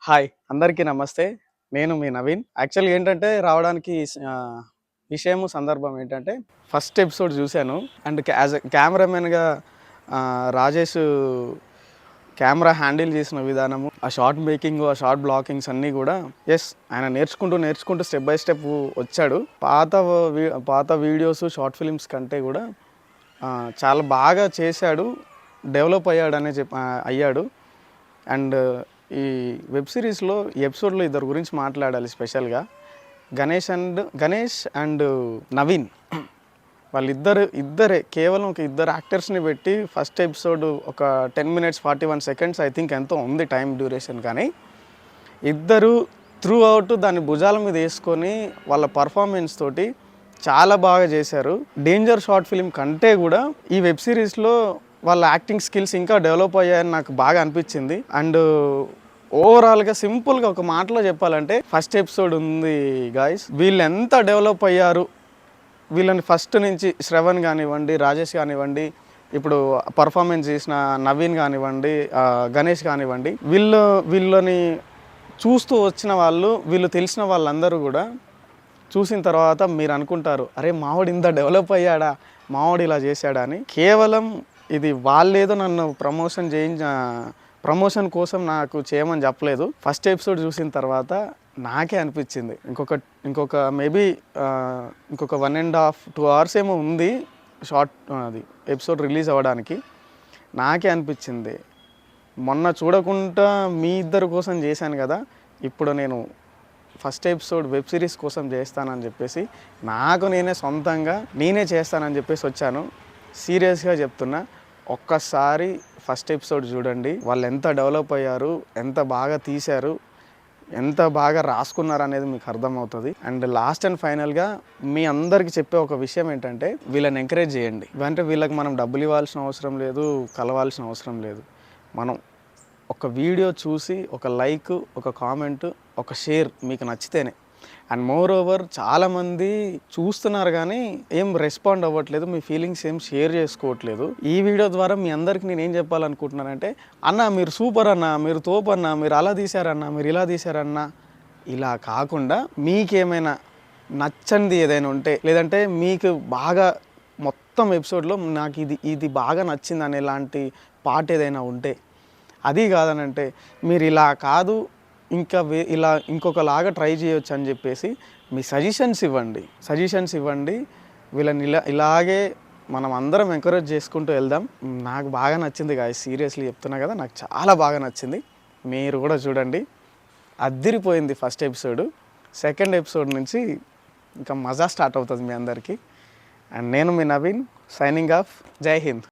Hi అందరికీ నమస్తే. నేను మీ నవీన్. యాక్చువల్‌గా ఏంటంటే రావడానికి విషయము, సందర్భం ఏంటంటే ఫస్ట్ ఎపిసోడ్ చూశాను. అండ్ యాజ్ ఎ కెమెరామెన్‌గా రాజేష్ కెమెరా హ్యాండిల్ చేసిన విధానము, ఆ షార్ట్ మేకింగ్, ఆ షార్ట్ బ్లాకింగ్స్ అన్నీ కూడా ఆయన నేర్చుకుంటూ స్టెప్ బై స్టెప్ వచ్చాడు. పాత వీడియోస్, షార్ట్ ఫిలిమ్స్ కంటే కూడా చాలా బాగా చేశాడు. డెవలప్ అయ్యాడు. అండ్ ఈ వెబ్ సిరీస్లో ఈ ఎపిసోడ్లో ఇద్దరు గురించి మాట్లాడాలి స్పెషల్గా. గణేష్ అండ్ నవీన్, ఇద్దరే కేవలం ఒక ఇద్దరు యాక్టర్స్ని పెట్టి ఫస్ట్ ఎపిసోడ్ ఒక 10 minutes 41 seconds ఐ థింక్ ఎంతో ఉంది టైం డ్యూరేషన్. కానీ ఇద్దరు త్రూ అవుట్ దాన్ని భుజాల మీద వేసుకొని వాళ్ళ పర్ఫార్మెన్స్ తోటి చాలా బాగా చేశారు. డేంజర్ షార్ట్ ఫిలిం కంటే కూడా ఈ వెబ్ సిరీస్లో వాళ్ళ యాక్టింగ్ స్కిల్స్ ఇంకా డెవలప్ అయ్యాయని నాకు బాగా అనిపించింది. అండ్ ఓవరాల్గా సింపుల్గా ఒక మాటలో చెప్పాలంటే ఫస్ట్ ఎపిసోడ్ ఉంది గాయస్, వీళ్ళు ఎంత డెవలప్ అయ్యారు, వీళ్ళని ఫస్ట్ నుంచి శ్రవణ్ కానివ్వండి, రాజేష్ కానివ్వండి, ఇప్పుడు పర్ఫార్మెన్స్ చేసిన నవీన్ కానివ్వండి, గణేష్ కానివ్వండి, వీళ్ళని చూస్తూ వచ్చిన వీళ్ళు తెలిసిన వాళ్ళందరూ కూడా చూసిన తర్వాత మీరు అనుకుంటారు, అరే మావాడు ఇంత డెవలప్ అయ్యాడా, మావాడు ఇలా చేశాడా అని. కేవలం ఇది వాళ్ళేదో నన్ను ప్రమోషన్ కోసం నాకు చేయమని చెప్పలేదు. ఫస్ట్ ఎపిసోడ్ చూసిన తర్వాత నాకే అనిపించింది, ఇంకొక మేబీ ఇంకొక 1.5-2 hours ఏమో ఉంది షార్ట్ అది ఎపిసోడ్ రిలీజ్ అవ్వడానికి. నాకే అనిపించింది, మొన్న చూడకుండా మీ ఇద్దరు కోసం చేశాను కదా, ఇప్పుడు నేను ఫస్ట్ ఎపిసోడ్ వెబ్ సిరీస్ కోసం చేస్తానని చెప్పేసి నేనే చేస్తానని చెప్పేసి వచ్చాను. సీరియస్గా చెప్తున్నా, ఒక్కసారి ఫస్ట్ ఎపిసోడ్ చూడండి. వాళ్ళు ఎంత డెవలప్ అయ్యారు, ఎంత బాగా తీశారు, ఎంత బాగా రాసుకున్నారు అనేది మీకు అర్థమవుతుంది. అండ్ లాస్ట్ అండ్ ఫైనల్గా మీ అందరికీ చెప్పే ఒక విషయం ఏంటంటే, వీళ్ళని ఎంకరేజ్ చేయండి. అంటే వీళ్ళకి మనం డబ్బులు ఇవ్వాల్సిన అవసరం లేదు, కలవాల్సిన అవసరం లేదు. మనం ఒక వీడియో చూసి ఒక లైక్, ఒక కామెంట్, ఒక షేర్ మీకు నచ్చితేనే. అండ్ మోర్ ఓవర్ చాలామంది చూస్తున్నారు కానీ ఏం రెస్పాండ్ అవ్వట్లేదు, మీ ఫీలింగ్స్ ఏం షేర్ చేసుకోవట్లేదు. ఈ వీడియో ద్వారా మీ అందరికి నేను ఏం చెప్పాలనుకుంటున్నానంటే, అన్న మీరు సూపర్ అన్న, మీరు తోపు అన్న, మీరు అలా తీశారన్న, మీరు ఇలా తీశారన్న, ఇలా కాకుండా మీకేమైనా నచ్చనిది ఏదైనా ఉంటే, లేదంటే మీకు బాగా మొత్తం ఎపిసోడ్లో నాకు ఇది బాగా నచ్చింది అనేలాంటి పార్ట్ ఏదైనా ఉంటే, అది కాదనంటే మీరు ఇలా కాదు ఇంకా ఇలా ఇంకొకలాగా ట్రై చేయొచ్చు అని చెప్పేసి మీ సజెషన్స్ ఇవ్వండి. వీళ్ళని ఇలాగే మనం అందరం ఎంకరేజ్ చేసుకుంటూ వెళ్దాం. నాకు బాగా నచ్చింది గాయ్స్, సీరియస్లీ చెప్తున్నా కదా, నాకు చాలా బాగా నచ్చింది. మీరు కూడా చూడండి, అద్దిరిపోయింది ఫస్ట్ ఎపిసోడ్. సెకండ్ ఎపిసోడ్ నుంచి ఇంకా మజా స్టార్ట్ అవుతుంది మీ అందరికీ. అండ్ నేను మీ నవీన్, సైనింగ్ ఆఫ్. జై హింద్.